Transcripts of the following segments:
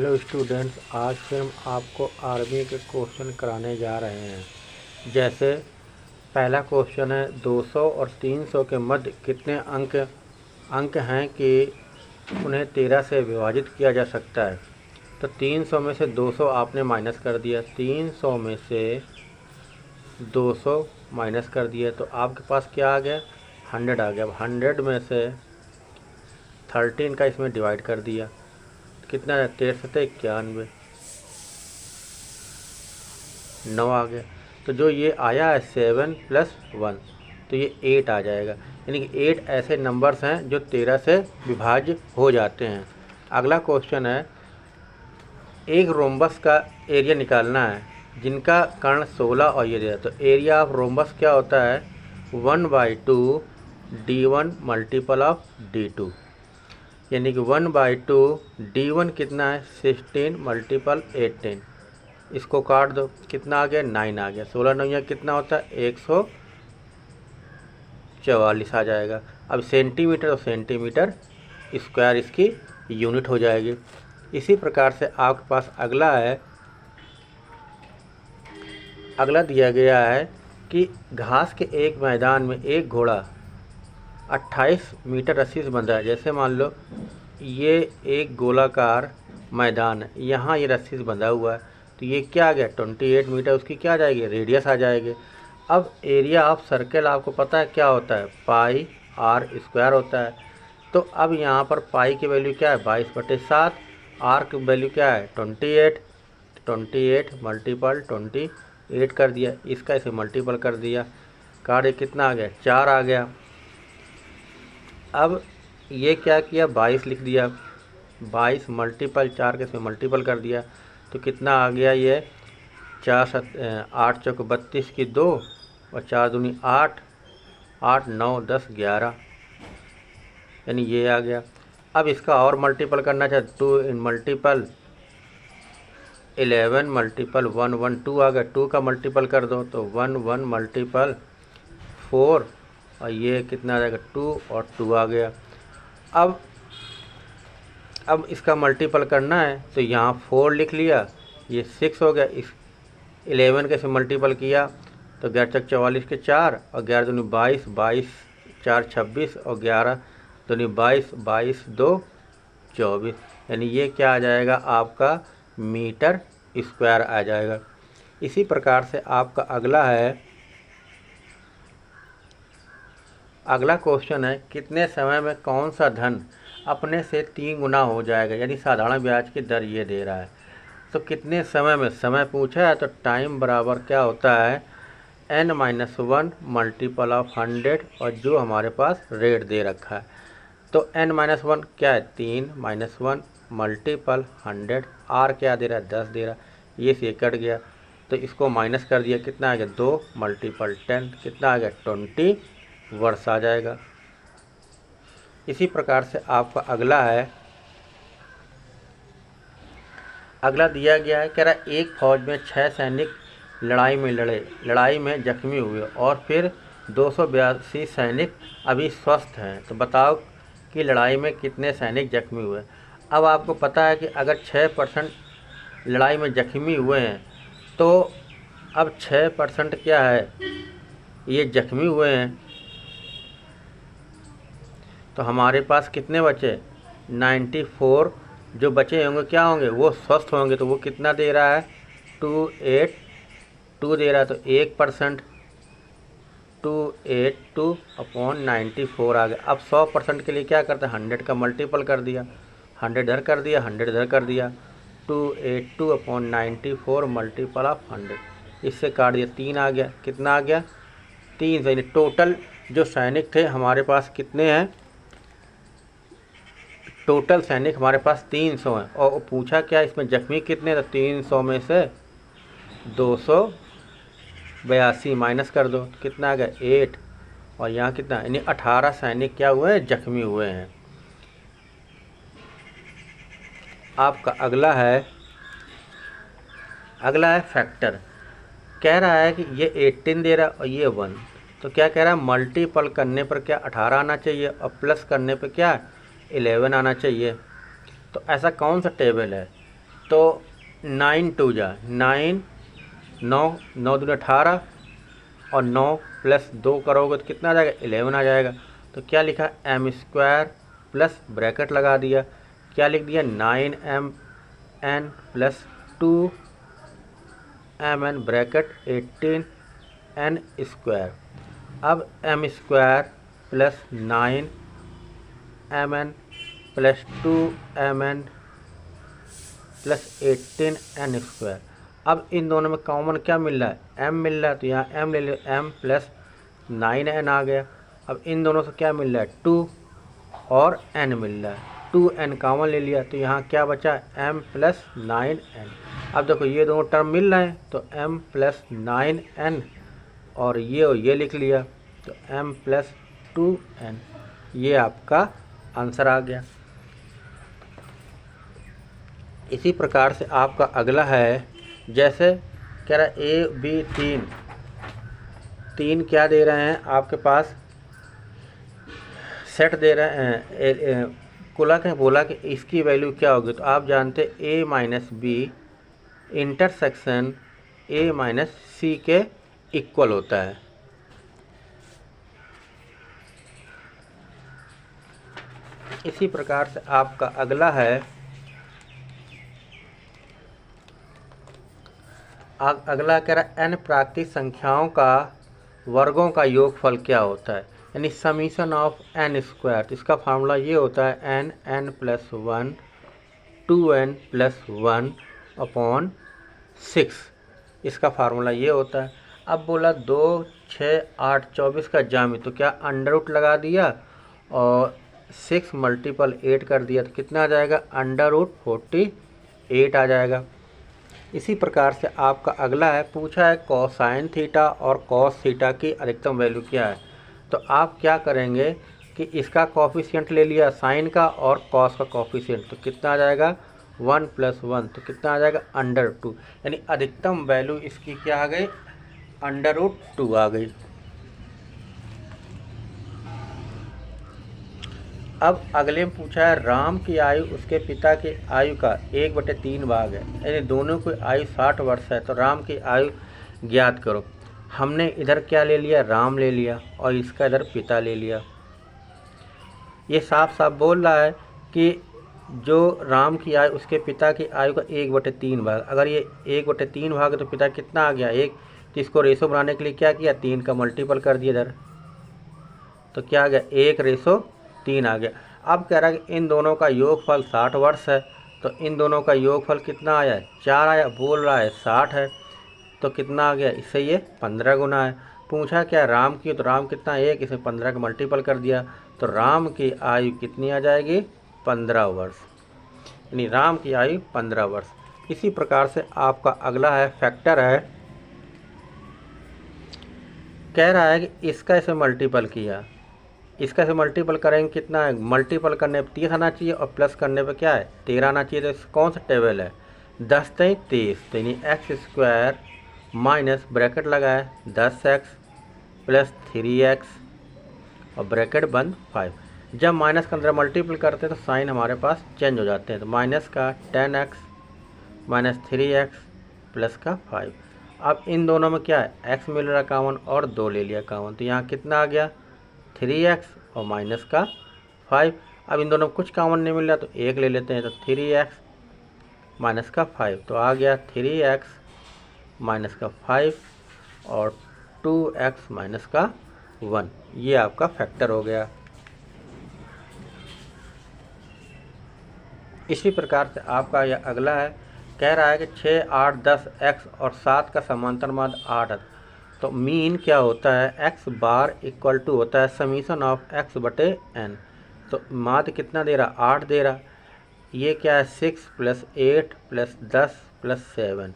Hello students, आज फिर हम आपको आर्मी के क्वेश्चन कराने जा रहे हैं। जैसे पहला क्वेश्चन है 200 और 300 के मध्य कितने अंक हैं कि उन्हें 13 से विभाजित किया जा सकता है। तो 300 में से 200 आपने माइनस कर दिया, 300 में से 200 माइनस कर दिया तो आपके पास क्या आ गया, 100 आ गया। अब 100 में से 13 का इसमें डिवाइड कर दिया, कितना है, 1391, 9 आ गया। तो जो ये आया है 7 + 1 तो ये 8 आ जाएगा। यानी कि 8 ऐसे नंबर्स हैं जो 13 से विभाज्य हो जाते हैं। अगला क्वेश्चन है, एक रोम्बस का एरिया निकालना है जिनका कर्ण 16 और ये दिया। तो एरिया ऑफ रोम्बस क्या होता है, 1/2 D1 मल्टीपल ऑफ D2, यानी कि 1/2 D1 कितना है, 16 × 18। इसको काट दो, कितना आ गया, 9 आ गया। 16 9 कितना होता है, 144 आ जाएगा। अब सेंटीमीटर और सेंटीमीटर स्क्वायर इसकी यूनिट हो जाएगी। इसी प्रकार से आपके पास अगला है, अगला दिया गया है कि घास के एक मैदान में एक घोड़ा 28 मीटर रस्सी से बंधा है। जैसे मान लो ये एक गोलाकार मैदान है, यहाँ ये रस्सी से बंधा हुआ है, तो ये क्या आ गया, 28 मीटर उसकी क्या आ जाएगी, रेडियस आ जाएगी। अब एरिया ऑफ सर्कल आपको पता है क्या होता है, πr² होता है। तो अब यहाँ पर पाई की वैल्यू क्या है, 22/7, आर की वैल्यू क्या है, 28 × 28 कर दिया, इसका इसे मल्टीपल कर दिया, कार्य कितना आ गया, 4 आ गया। अब ये क्या किया, 22 लिख दिया, 22 × 4 के इसमें मल्टीपल कर दिया, तो कितना आ गया, ये 8 चौक 32 की 2 और 4 दूनी 8, 8 9 10 11, यानी ये आ गया। अब इसका और मल्टीपल करना चाहे, 2 × 11 × 1 1 2 आ गया, 2 का मल्टीपल कर दो तो 1 1 × 4 और ये कितना आ जाएगा, 2 और 2 आ गया। अब इसका मल्टीपल करना है तो यहाँ 4 लिख लिया, ये 6 हो गया। इस 11 के से मल्टीपल किया तो 11 चक 44 के 4 और 11 दूनी 22, 22 4 26 और 11 दूनी 22, 22 2 24, यानी ये क्या आ जाएगा, आपका मीटर स्क्वायर आ जाएगा। इसी प्रकार से आपका अगला है, अगला क्वेश्चन है, कितने समय में कौन सा धन अपने से 3 गुना हो जाएगा, यानी साधारण ब्याज की दर ये दे रहा है। तो कितने समय में, समय पूछा है तो टाइम बराबर क्या होता है, n - 1 मल्टीपल ऑफ 100 और जो हमारे पास रेट दे रखा है। तो n - 1 क्या है, 3 - 1 मल्टीपल 100, r क्या दे रहा है, 10 दे रहा है, ये से कट गया तो इसको माइनस कर दिया, कितना आ गया, 2 × 10 कितना आ गया, 20 वर्ष आ जाएगा। इसी प्रकार से आपका अगला है, अगला दिया गया है, कह रहा एक फौज में 6 सैनिक लड़ाई में जख्मी हुए और फिर 282 सैनिक अभी स्वस्थ हैं। तो बताओ कि लड़ाई में कितने सैनिक जख्मी हुए। अब आपको पता है कि अगर 6% लड़ाई में जख्मी हुए हैं तो अब 6% क्या है, ये जख्मी हुए हैं, तो हमारे पास कितने बचे, 94 जो बचे होंगे क्या होंगे, वो स्वस्थ होंगे। तो वो कितना दे रहा है, 282 दे रहा है, तो 1% 282/94 आ गया। अब 100% के लिए क्या करते हैं, 100 का मल्टीपल कर दिया, 100 इधर कर दिया, 100 इधर कर दिया, 282/94 मल्टीपल ऑफ 100, इससे काट दिया, 3 आ गया, कितना आ गया, 3। यानी टोटल जो सैनिक थे हमारे पास कितने हैं, टोटल सैनिक हमारे पास 300 हैं। और पूछा क्या, इसमें जख्मी कितने, तो 300 में से 282 माइनस कर दो, कितना आ गया, 8 और यहाँ कितना, यानी 18 सैनिक क्या हुए हैं, जख्मी हुए हैं। आपका अगला है, अगला है फैक्टर। कह रहा है कि ये 18 दे रहा है और ये 1, तो क्या कह रहा है, मल्टीपल करने पर क्या 18 आना चाहिए और प्लस करने पर क्या 11 आना चाहिए। तो ऐसा कौन सा टेबल है तो 9 2 जा 9, 9 9 दूनी 18 और 9 प्लस 2 करोगे तो कितना आ जाएगा 11 आ जाएगा। तो क्या लिखा m² प्लस ब्रैकेट लगा दिया, क्या लिख दिया 9mn plus 2mn bracket 18n²। अब m² plus 9mn plus 2mn plus 18n²। अब इन दोनों में कॉमन क्या मिल रहा है m मिल रहा है, तो यहाँ m ले लो, m प्लस 9n आ गया। अब इन दोनों से क्या मिल रहा है 2 और n मिल रहा है, 2n कॉमन ले लिया तो यहाँ क्या बचा m प्लस 9n। अब देखो ये दोनों टर्म मिल रहे हैं तो m प्लस 9n और ये लिख लिया तो m प्लस 2n, ये आपका आंसर आ गया। इसी प्रकार से आपका अगला है, जैसे कह रहा है a b 3 क्या दे रहे हैं आपके पास, सेट दे रहे हैं, कुला के बोला कि इसकी वैल्यू क्या होगी। तो आप जानते a minus B intersection a minus C के इक्वल होता है। इसी प्रकार से आपका अगला है, अगला कह रहा है n प्राकृतिक संख्याओं का वर्गों का योगफल क्या होता है, यानी समीशन ऑफ n²। तो इसका फार्मूला ये होता है n plus 1 2n plus 1 upon 6, इसका फार्मूला ये होता है। अब बोला 2 6 8 24 का ज्यामिति, तो क्या अंडर रूट लगा दिया और 6 मल्टीपल 8 कर दिया तो कितना आ जाएगा अंडर रूट 48 आ जाएगा। इसी प्रकार से आपका अगला है, पूछा है कोसाइन थीटा और कॉस थीटा की अधिकतम वैल्यू क्या है। तो आप क्या करेंगे कि इसका कॉफिशिएंट ले लिया साइन का और कॉस का कॉफिशिएंट, तो कितना आ जाएगा 1 प्लस 1, तो कितना आ जाएगा अंडर 2, यानी अधिकतम वैल्यू इसकी क्या आ गई अंडर रूट 2 आ गई। अब अगले में पूछा है राम की आयु उसके पिता की आयु का 1/3 भाग है, यानी दोनों की आयु 60 वर्ष है, तो राम की आयु ज्ञात करो। हमने इधर क्या ले लिया राम ले लिया और इसका इधर पिता ले लिया। ये साफ साफ बोल रहा है कि जो राम की आयु उसके पिता की आयु का 1/3 भाग, अगर ये 1/3 भाग है तो पिता कितना आ गया 1, तो इसको रेशो बनाने के लिए क्या किया 3 का मल्टीपल कर दिया इधर, तो क्या आ गया 1/3 आ गया। अब कह रहा है कि इन दोनों का योगफल 60 वर्ष है, तो इन दोनों का योगफल कितना आया 4 आया, बोल रहा है 60 है, तो कितना आ गया इससे ये 15 गुना है। पूछा क्या राम की, तो राम कितना 1, इसे 15 का मल्टीपल कर दिया, तो राम की आयु कितनी आ जाएगी 15 वर्ष, यानी राम की आयु 15 वर्ष। इसी प्रकार से आपका अगला है फैक्टर है, कह रहा है कि इसका इसे मल्टीपल किया, इसका से मल्टीपल करेंगे कितना है, मल्टीपल करने पर 30 आना चाहिए और प्लस करने पर क्या है 13 आना चाहिए। तो कौन सा टेबल है 10 3 30, तो यानी x² माइनस ब्रैकेट लगाए 10x प्लस 3x और ब्रैकेट बंद 5। जब माइनस के अंदर मल्टीपल करते हैं तो साइन हमारे पास चेंज हो जाते हैं, तो माइनस का 10x माइनस 3x प्लस का 5। अब इन दोनों में क्या है x मिल रहा कॉमन और 2 ले लिया कॉमन, तो यहाँ कितना आ गया 3x और माइनस का 5। अब इन दोनों में कुछ कॉमन नहीं मिल रहा तो 1 ले लेते हैं, तो 3x माइनस का 5, तो आ गया 3x माइनस का 5 और 2x माइनस का 1, ये आपका फैक्टर हो गया। इसी प्रकार से आपका यह अगला है, कह रहा है कि 6 8 10 x और 7 का समांतर माध्य 8 है, तो मीन क्या होता है x बार इक्वल टू होता है समीशन ऑफ x/n। तो माध्य कितना दे रहा 8 दे रहा, ये क्या है 6 प्लस 8 प्लस 10 प्लस 7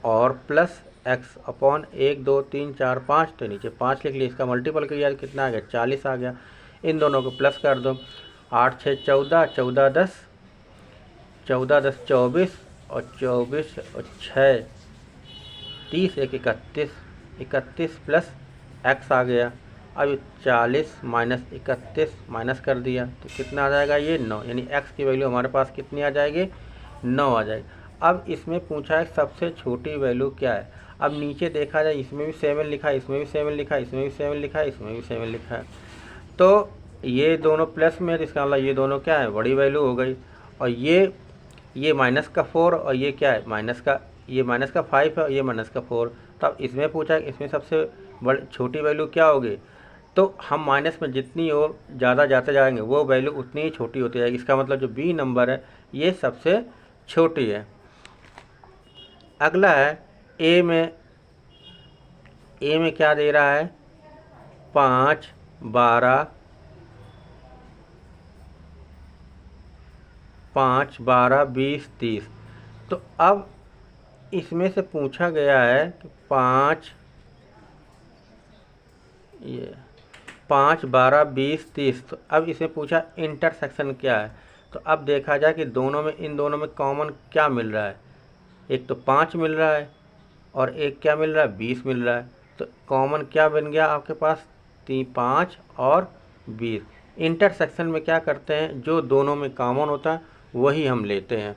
और प्लस x अपॉन 1 2 3 4 5, तो नीचे 5 लिख लिया, इसका मल्टीपल किया तो कितना आ गया 40 आ गया। इन दोनों को प्लस कर दो, 8 6 14 14 10 14 10 24 और 24 और 6 30 1 31 31 प्लस x आ गया। अब 40 माइनस 31 माइनस कर दिया तो कितना आ जाएगा ये 9, यानी x की वैल्यू हमारे पास कितनी आ जाएगी 9 आ जाएगी। अब इसमें पूछा है सबसे छोटी वैल्यू क्या है। अब नीचे देखा जाए, इसमें भी 7 लिखा है, इसमें भी 7 लिखा है, इसमें भी 7 लिखा है, इसमें भी 7 लिखा है। तो ये दोनों प्लस में है, इसका मतलब ये दोनों क्या है, बड़ी वैल्यू हो गई। और ये माइनस का 4 और ये क्या है, ये माइनस का 5 है और ये माइनस का 4। तो अब इसमें पूछा है इसमें सबसे छोटी वैल्यू क्या होगी। तो हम माइनस में जितनी और ज़्यादा जाते जाएंगे वो वैल्यू उतनी ही छोटी होती जाएगी। इसका मतलब जो बी नंबर है ये सबसे छोटी है। अगला है ए में क्या दे रहा है, 5, 12, 5, 12, 20, 30। तो अब इसमें से पूछा गया है कि 5, 12, 20, 30। तो अब इसमें पूछा इंटरसेक्शन क्या है। तो अब देखा जाए कि इन दोनों में कॉमन क्या मिल रहा है। एक तो 5 मिल रहा है और एक क्या मिल रहा है, 20 मिल रहा है। तो कॉमन क्या बन गया आपके पास, 5 और 20। इंटरसेक्शन में क्या करते हैं, जो दोनों में कॉमन होता है वही हम लेते हैं।